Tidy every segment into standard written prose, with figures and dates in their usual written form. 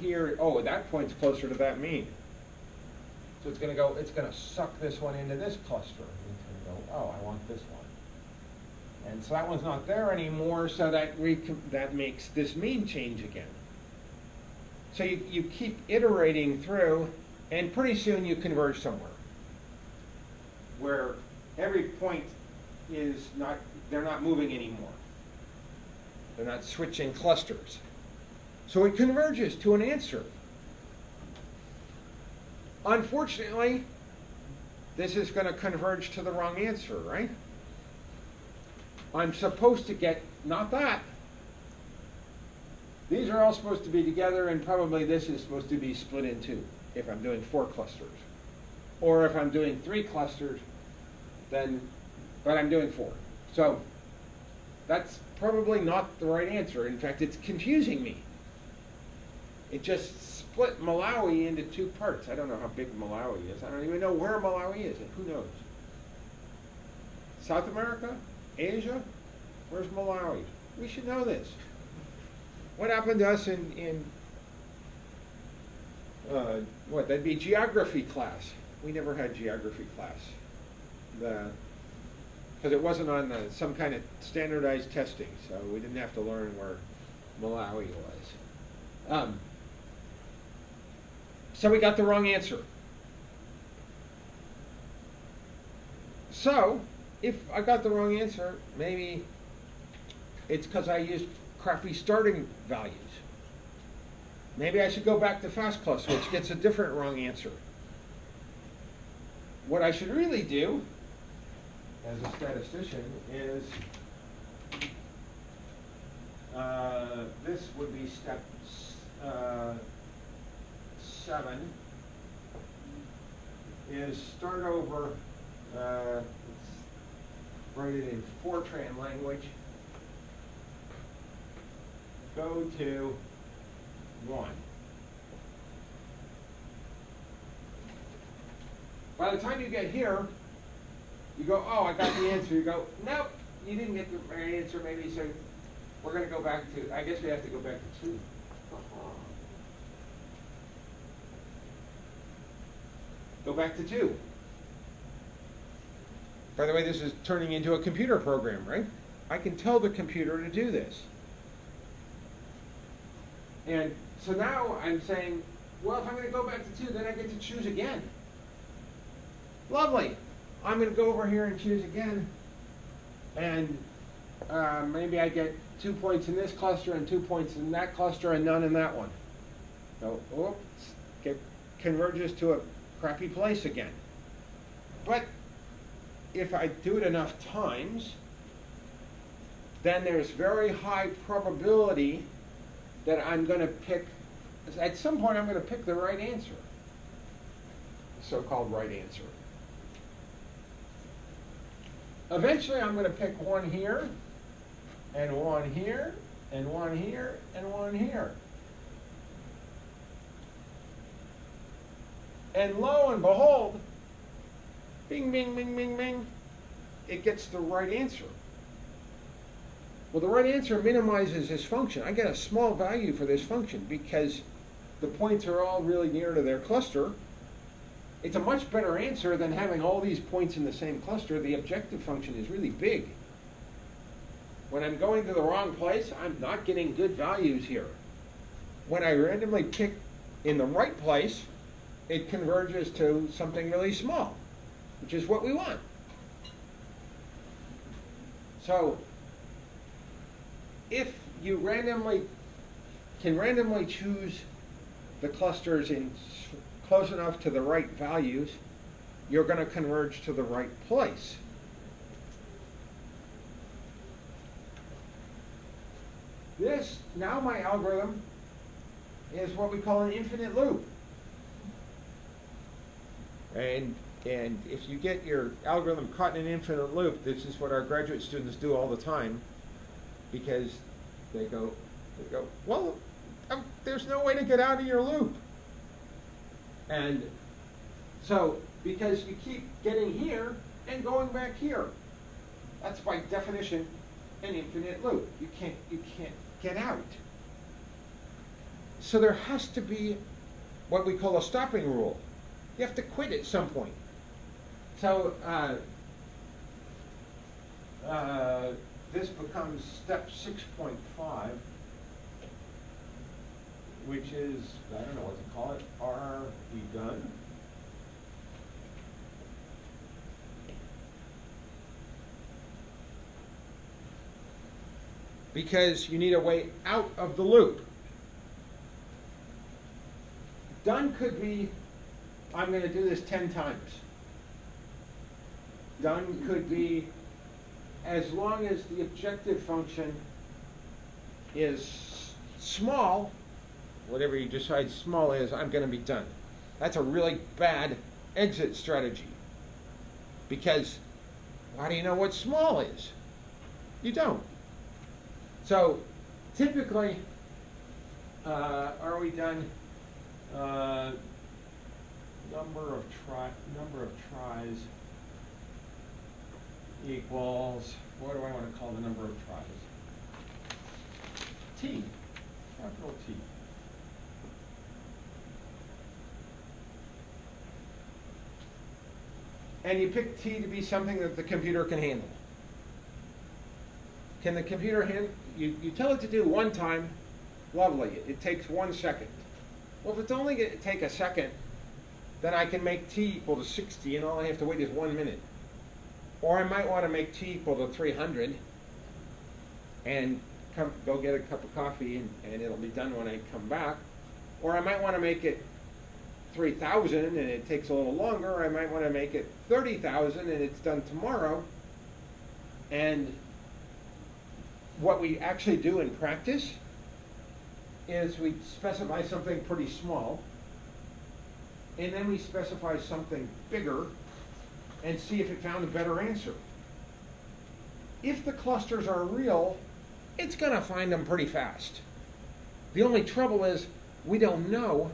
here, oh, that point's closer to that mean. So it's going to go, it's going to suck this one into this cluster. It's going to go, oh, I want this one. And so that one's not there anymore, so that makes this mean change again. So you keep iterating through, and pretty soon you converge somewhere where every point is not, they're not moving anymore. They're not switching clusters. So it converges to an answer. Unfortunately, this is going to converge to the wrong answer, right? I'm supposed to get, not that. These are all supposed to be together, and probably this is supposed to be split in two if I'm doing 4 clusters. Or if I'm doing 3 clusters, then, but I'm doing 4. So that's probably not the right answer. In fact, it's confusing me. It just split Malawi into 2 parts. I don't know how big Malawi is. I don't even know where Malawi is. And who knows? South America? Asia? Where's Malawi? We should know this. What happened to us in what? That'd be geography class. We never had geography class. Because it wasn't on some kind of standardized testing, so we didn't have to learn where Malawi was. So we got the wrong answer. So, if I got the wrong answer, maybe it's because I used crappy starting values. Maybe I should go back to FastClust, which gets a different wrong answer. What I should really do, as a statistician, is this would be step 7, is start over, let's write it in Fortran language, go to 1. By the time you get here, you go, oh, I got the answer. You go, nope, you didn't get the right answer. Maybe so we're going to go back to, I guess we have to go back to 2. Go back to 2. By the way, this is turning into a computer program, right? I can tell the computer to do this. And so now I'm saying, well, if I'm going to go back to 2, then I get to choose again. Lovely. I'm going to go over here and choose again. And maybe I get 2 points in this cluster and 2 points in that cluster and none in that one. So, oops, converges to a crappy place again. But if I do it enough times, then there's very high probability that I'm going to pick, at some point I'm going to pick the right answer, the so-called right answer. Eventually I'm going to pick one here, and one here, and one here, and one here. And lo and behold, bing, bing, bing, bing, bing, it gets the right answer. Well, the right answer minimizes this function. I get a small value for this function because the points are all really near to their cluster. It's a much better answer than having all these points in the same cluster. The objective function is really big. When I'm going to the wrong place, I'm not getting good values here. When I randomly pick in the right place, it converges to something really small, which is what we want. So, if you can randomly choose the clusters in close enough to the right values, you're going to converge to the right place. This, now my algorithm, is what we call an infinite loop. And if you get your algorithm caught in an infinite loop, this is what our graduate students do all the time, because they go, well, there's no way to get out of your loop. And so, because you keep getting here and going back here, that's by definition an infinite loop. You can't get out. So there has to be what we call a stopping rule. You have to quit at some point. So this becomes step 6.5, which is, I don't know what to call it, are we done? Because you need a way out of the loop. Done could be, I'm going to do this 10 times. Done could be, as long as the objective function is small, whatever you decide small is, I'm going to be done. That's a really bad exit strategy. Because how do you know what small is? You don't. So typically, are we done? Number of tries equals, what do I want to call the number of tries? T, capital T. And you pick T to be something that the computer can handle. Can the computer handle? You tell it to do one time, lovely, it takes 1 second. Well, if it's only going to take a second, then I can make T equal to 60 and all I have to wait is 1 minute. Or I might want to make T equal to 300 and go get a cup of coffee and it'll be done when I come back. Or I might want to make it 3,000 and it takes a little longer. Or I might want to make it 30,000 and it's done tomorrow. And what we actually do in practice is we specify something pretty small, and then we specify something bigger and see if it found a better answer. If the clusters are real, it's going to find them pretty fast. The only trouble is we don't know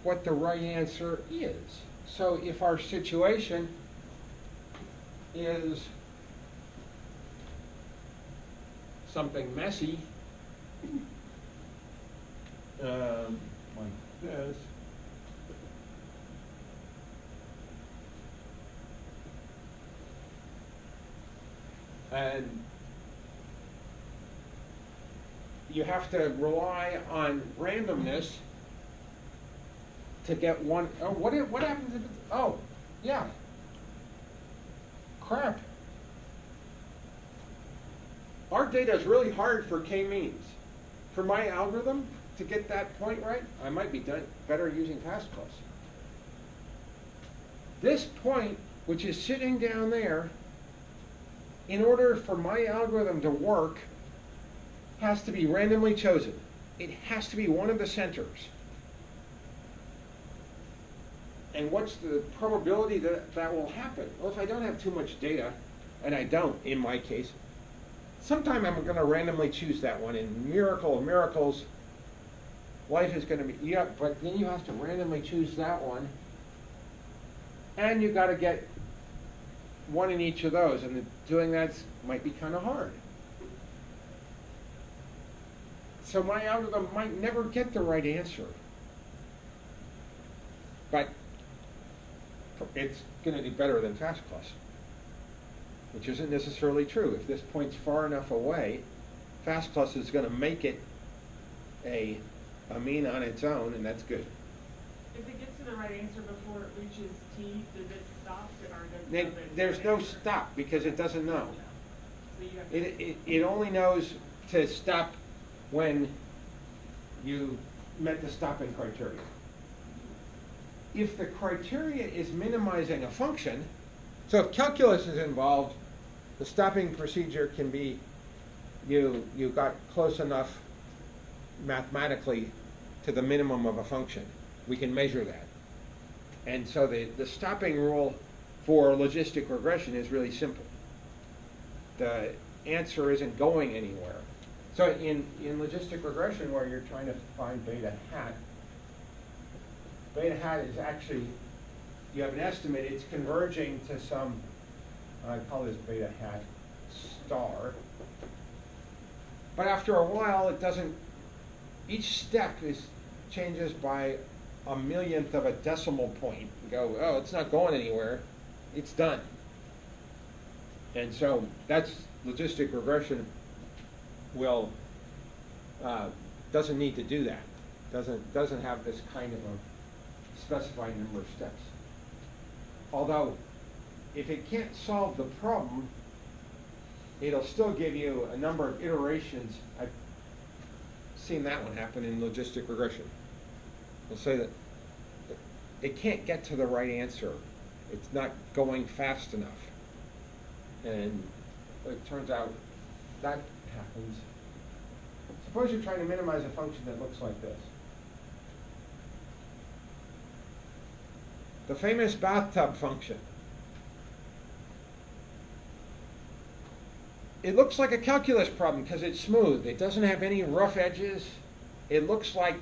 what the right answer is. So if our situation is something messy, like this, and you have to rely on randomness to get one. Oh, what happens if it's, oh, yeah, crap. Our data is really hard for k-means. For my algorithm to get that point right, I might be better using FastClass. This point, which is sitting down there, in order for my algorithm to work, has to be randomly chosen. It has to be one of the centers. And what's the probability that that will happen? Well, if I don't have too much data, and I don't in my case, sometime I'm going to randomly choose that one. In miracle of miracles, life is going to be, yeah, but then you have to randomly choose that one. And you got to get one in each of those. And doing that might be kind of hard. So my algorithm might never get the right answer. But it's going to do better than FastClass, which isn't necessarily true. If this point's far enough away, FastClass is going to make it a mean on its own, and that's good. If it gets to the right answer before it reaches T, does it stop or does it? There's no stop because it doesn't know. So you have to It only knows to stop when you met the stopping criteria. If the criteria is minimizing a function, so if calculus is involved, the stopping procedure can be you got close enough mathematically to the minimum of a function. We can measure that. And so the stopping rule for logistic regression is really simple. The answer isn't going anywhere. So in logistic regression, where you're trying to find beta hat is actually, you have an estimate, it's converging to some, I call this beta hat star. But after a while, it doesn't each step changes by a millionth of a decimal point. You go, oh, it's not going anywhere. It's done. And so that's logistic regression doesn't need to do that. Doesn't have this kind of a specified number of steps. Although, if it can't solve the problem, it'll still give you a number of iterations. I've seen that one happen in logistic regression. We'll say that it can't get to the right answer. It's not going fast enough. And it turns out that happens. Suppose you're trying to minimize a function that looks like this. The famous bathtub function. It looks like a calculus problem because it's smooth. It doesn't have any rough edges. It looks like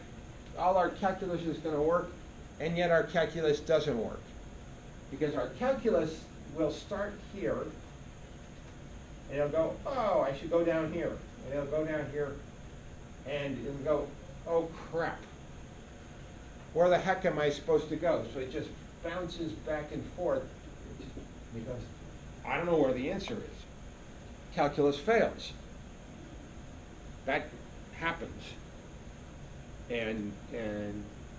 all our calculus is going to work, and yet our calculus doesn't work. Because our calculus will start here, and it'll go, oh, I should go down here. And it'll go down here, and it'll go, oh, crap. Where the heck am I supposed to go? So it just bounces back and forth because I don't know where the answer is. Calculus fails. That happens. And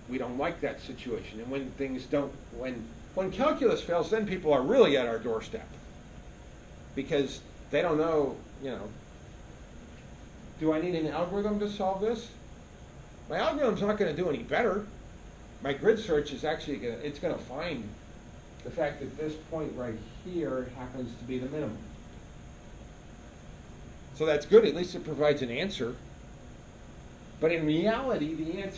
we don't like that situation. And when things don't, when calculus fails, then people are really at our doorstep. Because they don't know, do I need an algorithm to solve this? My algorithm's not going to do any better. My grid search is actually going to find the fact that this point right here happens to be the minimum. So that's good, at least it provides an answer. But in reality, the answer